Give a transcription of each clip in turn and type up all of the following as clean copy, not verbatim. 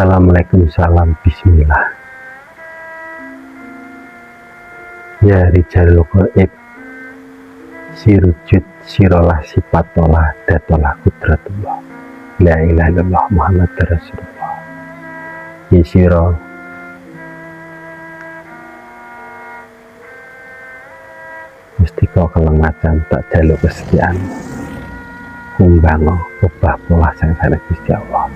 Assalamualaikum, salam bismillah. Ya rijalul gaib, sirujud sirolah sifatolah datolah kudratullah, la ilaha illallah Muhammad Rasulullah. Ya siro mesti kau keleng macan tak jaluk kesetiaan kumbango ubah pola sang sana Gusti Allah.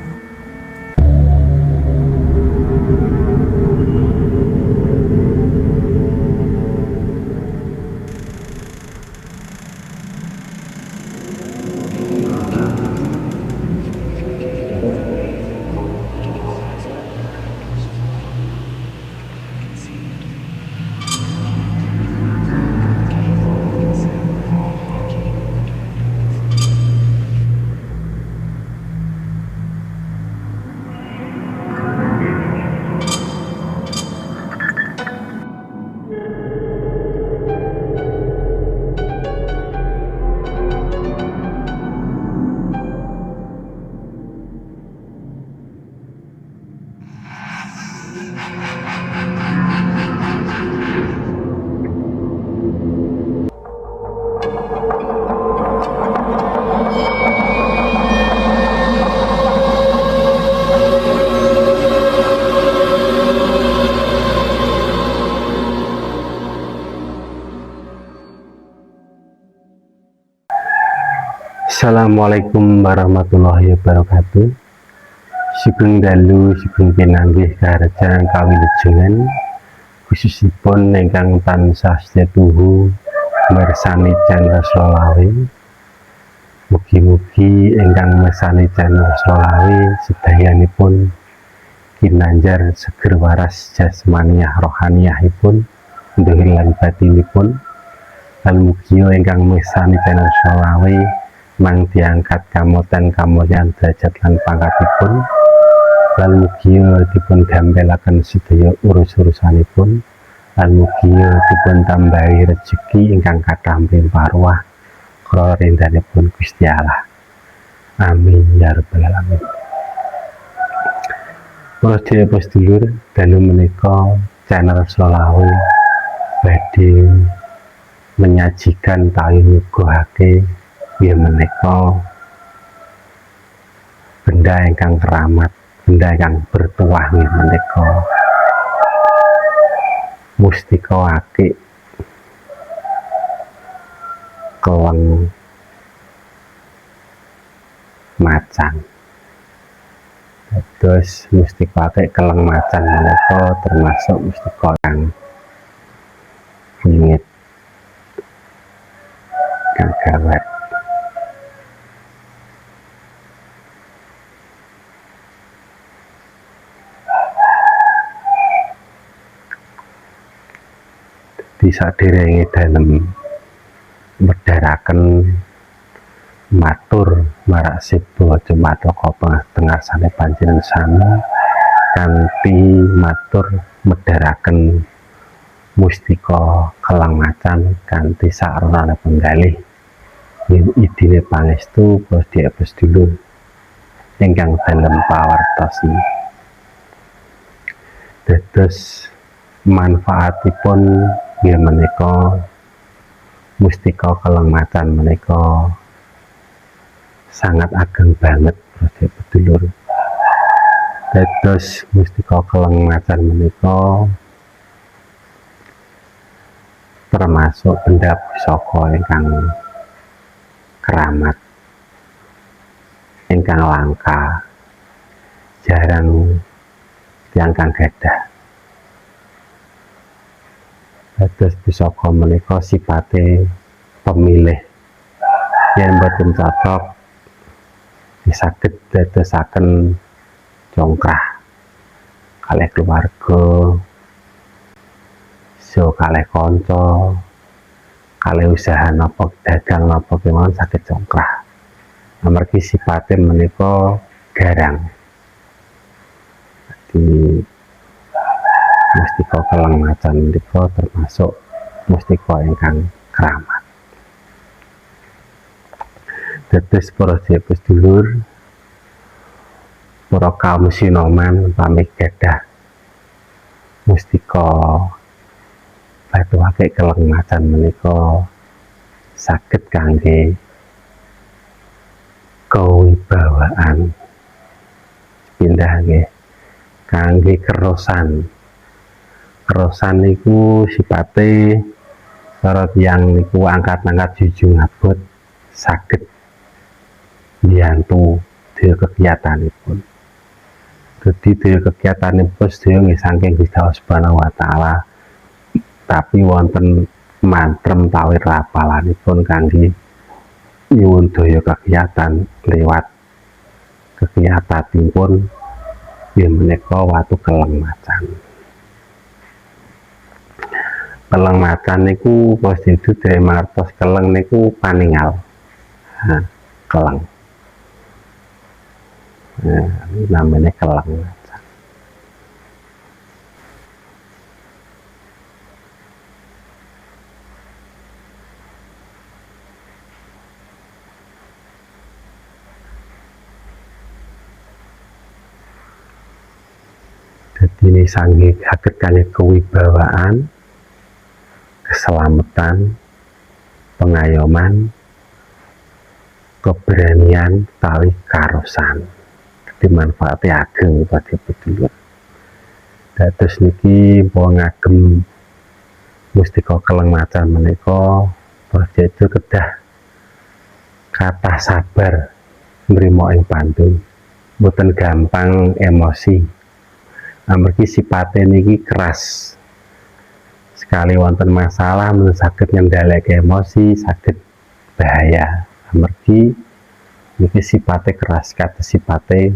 Assalamualaikum warahmatullahi wabarakatuh. Sugeng dalu, sugeng pinanggih kaharjan kawilujengan, khususipun ingkang tansah setuhu mirsani channel Slolawe. Mugi-mugi ingkang mirsani channel Slolawe sedayanipun kinanjar seger waras jasmaniah rohaniyahipun nduhur lan batinipun. Lan mugi ingkang mirsani channel Slolawe mang diangkat kamoten-kamoyan derajat lan pangkatipun, lan mugi dipun gampelaken sedaya urus-urusanipun, lan mugi dipun tambahi rejeki ingkang kathah mlimpah ruah krana rindanipun Gusti Allah. Amin ya rabbal alamin. Para sedulur, dalu menika channel Slolawe badhe menyajikan tawi nyuguhake ya menika benda ingkang keramat, benda ingkang bertuah ya menika mustika akik keleng macan. Terus mustika akik keleng macan menika termasuk mustika yang wingit kang gawat. Saderenge dalem medharaken matur marak sibo cumataka pengarsane panjenengan sami kanthi matur medharaken mustika kelang macan kanthi sarana penggalih yen idine pangestu Gusti dulu ingkang dalem pawartosi. Dados manfaatipun ya menika mustika kelang macan menika sangat ageng banget sedulur. Dados mustika kelang macan menika termasuk benda pusaka ingkang keramat, ingkang langka, jarang diangkang gadah. Dados pusaka menika sipate pemilih, yen boten cocok saged dadosaken congkrah kalih keluarga, so kalih kanca, kalih usaha napa dagang napa kemawon saged congkrah. Amargi sipate menika garang. Di mustika kelang macan menika termasuk mustika ingkang keramat. Dados para sedulur, para kaum sinoman pamit gadah mustika batuake keleng macan menika saged kangge kewibawaan pindah nggih kangge kerosan niku sipate cara tiyang niku angkat-angkat jujung abot saged mbiyantu daya kegiatanipun. Dadi daya kegiatanipun sedaya nggih saking Gusti Allah Subhanahu wa taala. Tapi wonten mantrem tawir rapalanipun kangge nyuwun daya kegiatan lewat kegiatanipun inggih menika watu keleng macan. Keleng macan niku posisi dari martos keleng niku paningal. Keleng. Ini namanya keleng macan. Jadi ini sanggih saged kalih kewibawaan, keselamatan, pengayoman, keberanian, tali karosan. Jadi manfaatnya ageng bagi pedulur. Dados niki mpun ngagem mustika keleng macan menika proyejo kedah kathah sabar nrimo ing pantun. Mboten gampang emosi. Amargi sipate niki keras. Sekali wonten masalah men saged ngendhaleke emosi saged bahaya. Amargi niki sipate keras kados sipate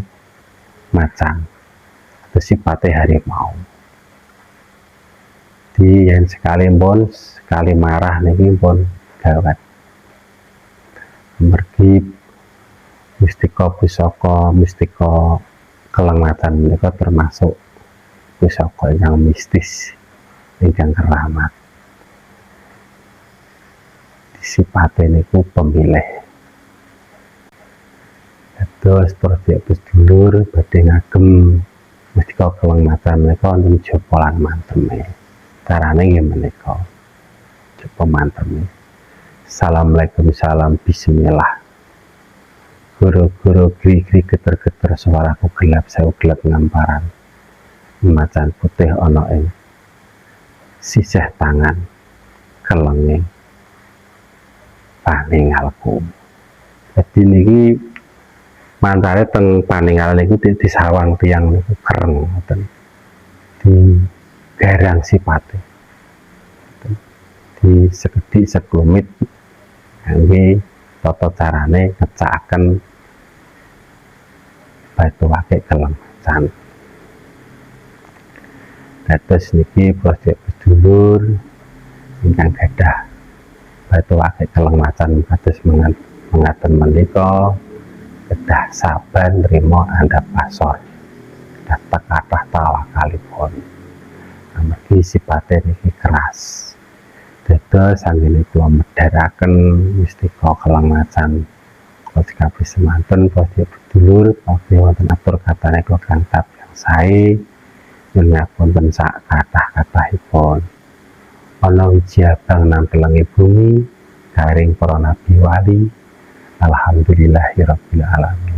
macan. Kados sipate harimau. Di yang sekali pun sekali marah niki pun gawat. Amargi mustika pusaka mustika keleng macan menika termasuk pusaka yang mistis ingkang keramat. Sipate niku pemilih. Terus proyek sedulur badhe ngagem mustika keleng macan menika wonten japa lan manteme. Carane nggih menika. Japa manteme. Assalamualaikum salam bismillah. Guru-guru gri-gri geter-geter suaraku gelap saya gelap ngamparan. Macan putih ana ing sisih tangan kelenge paningalku. Jadi niki mantare teng paningal niku disawang tiyang niku kereng ngoten. Di garang sipate. Di sekedhik seklumit kangge tata carane ngecakaken batuake keleng macan. Dados niki proyek sedulur ingkang gadah batuake keleng macan kados mengaten menika kedah sabar nrimo andhap pasor kedah kathah tawakalipun amargi sipate niki keras. Dados sanggene kula medharaken mustika keleng macan kula kabeh semanten proyek sedulur pawi wonten atur katane kula kantap yang sae ngapunten sak kathah-kathahipun. Ana wiji abang nang telenge bumi, garing para nabi wali. Alhamdulillahirabbil alamin.